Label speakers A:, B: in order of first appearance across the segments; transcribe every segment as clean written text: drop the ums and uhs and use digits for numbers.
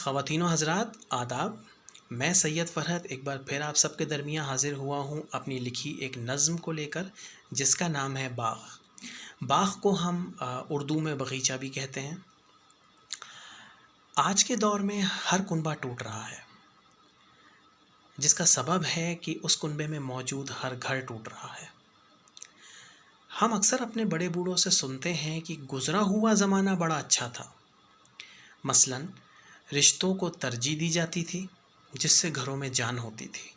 A: خواتین و حضرات آداب، میں سید فرحت ایک بار پھر آپ سب کے درمیان حاضر ہوا ہوں اپنی لکھی ایک نظم کو لے کر، جس کا نام ہے باغ۔ باغ کو ہم اردو میں باغیچہ بھی کہتے ہیں۔ آج کے دور میں ہر کنبہ ٹوٹ رہا ہے، جس کا سبب ہے کہ اس کنبے میں موجود ہر گھر ٹوٹ رہا ہے۔ ہم اکثر اپنے بڑے بوڑھوں سے سنتے ہیں کہ گزرا ہوا زمانہ بڑا اچھا تھا۔ مثلاً رشتوں کو ترجیح دی جاتی تھی، جس سے گھروں میں جان ہوتی تھی،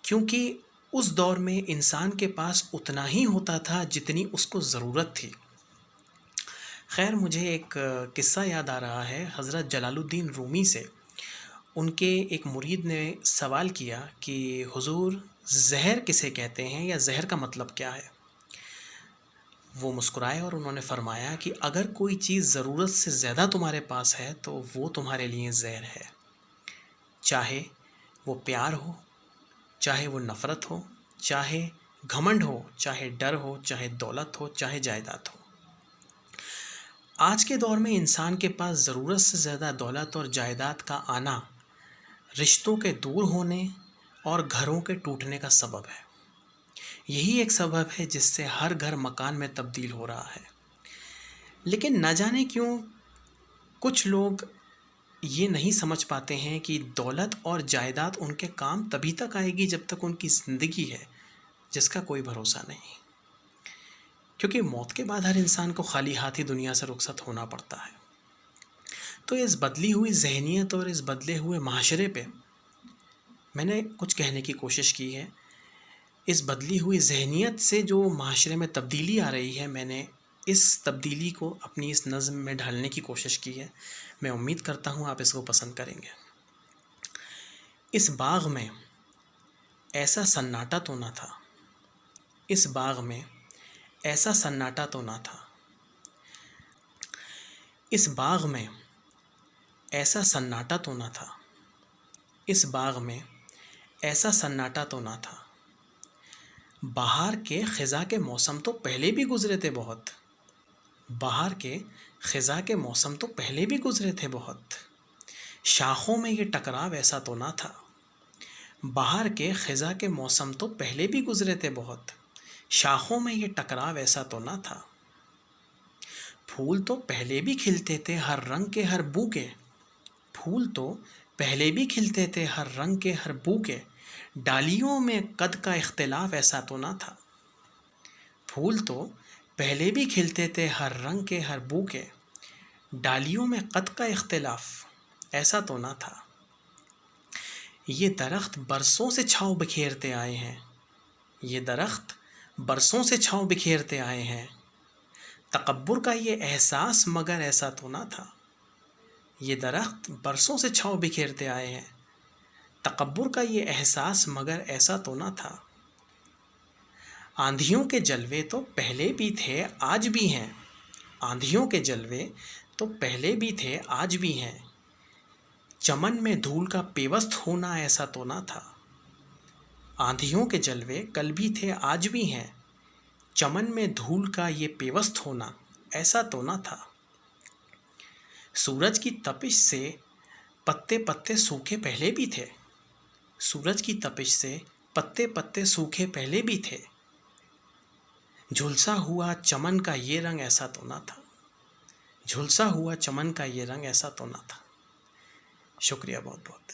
A: کیونکہ اس دور میں انسان کے پاس اتنا ہی ہوتا تھا جتنی اس کو ضرورت تھی۔ خیر، مجھے ایک قصہ یاد آ رہا ہے حضرت جلال الدین رومی سے۔ ان کے ایک مرید نے سوال کیا کہ حضور، زہر کسے کہتے ہیں یا زہر کا مطلب کیا ہے؟ وہ مسکرائے اور انہوں نے فرمایا کہ اگر کوئی چیز ضرورت سے زیادہ تمہارے پاس ہے تو وہ تمہارے لیے زہر ہے، چاہے وہ پیار ہو، چاہے وہ نفرت ہو، چاہے گھمنڈ ہو، چاہے ڈر ہو، چاہے دولت ہو، چاہے جائیداد ہو۔ آج کے دور میں انسان کے پاس ضرورت سے زیادہ دولت اور جائیداد کا آنا رشتوں کے دور ہونے اور گھروں کے ٹوٹنے کا سبب ہے۔ یہی ایک سبب ہے جس سے ہر گھر مکان میں تبدیل ہو رہا ہے۔ لیکن نہ جانے کیوں کچھ لوگ یہ نہیں سمجھ پاتے ہیں کہ دولت اور جائیداد ان کے کام تبھی تک آئے گی جب تک ان کی زندگی ہے، جس کا کوئی بھروسہ نہیں، کیونکہ موت کے بعد ہر انسان کو خالی ہاتھ ہی دنیا سے رخصت ہونا پڑتا ہے۔ تو اس بدلی ہوئی ذہنیت اور اس بدلے ہوئے معاشرے پہ میں نے کچھ کہنے کی کوشش کی ہے۔ اس بدلی ہوئی ذہنیت سے جو معاشرے میں تبدیلی آ رہی ہے، میں نے اس تبدیلی کو اپنی اس نظم میں ڈھالنے کی کوشش کی ہے۔ میں امید کرتا ہوں آپ اس کو پسند کریں گے۔ اس باغ میں ایسا سناٹا تو نہ تھا، اس باغ میں ایسا سناٹا تو نہ تھا، اس باغ میں ایسا سناٹا تو نہ تھا، اس باغ میں ایسا سناٹا تو نہ تھا۔ بہار کے خزاں کے موسم تو پہلے بھی گزرے تھے بہت، بہار کے خزاں کے موسم تو پہلے بھی گزرے تھے بہت، شاخوں میں یہ ٹکراؤ ایسا تو نہ تھا۔ بہار کے خزاں کے موسم تو پہلے بھی گزرے تھے بہت، شاخوں میں یہ ٹکراؤ ایسا تو نہ تھا۔ پھول تو پہلے بھی کھلتے تھے ہر رنگ کے ہر بو کے، پھول تو پہلے بھی کھلتے تھے ہر رنگ کے ہر بو کے، ڈالیوں میں قد کا اختلاف ایسا تو نہ تھا۔ پھول تو پہلے بھی کھلتے تھے ہر رنگ کے ہر بو کے، ڈالیوں میں قد کا اختلاف ایسا تو نہ تھا۔ یہ درخت برسوں سے چھاؤں بکھیرتے آئے ہیں، یہ درخت برسوں سے چھاؤں بکھیرتے آئے ہیں، تکبر کا یہ احساس مگر ایسا تو نہ تھا۔ یہ درخت برسوں سے چھاؤں بکھیرتے آئے ہیں، تکبر کا یہ احساس مگر ایسا تو نہ تھا۔ آندھیوں کے جلوے تو پہلے بھی تھے آج بھی ہیں، آندھیوں کے جلوے تو پہلے بھی تھے آج بھی ہیں، چمن میں دھول کا پیوست ہونا ایسا تو نہ تھا۔ آندھیوں کے جلوے کل بھی تھے آج بھی ہیں، چمن میں دھول کا یہ پیوست ہونا ایسا تو نہ تھا۔ سورج کی تپش سے پتے پتے سوکھے پہلے بھی تھے، سورج کی تپش سے پتے پتے سوکھے پہلے بھی تھے، جھلسا ہوا چمن کا یہ رنگ ایسا تو نہ تھا، جھلسا ہوا چمن کا یہ رنگ ایسا تو نہ تھا۔ شکریہ بہت بہت۔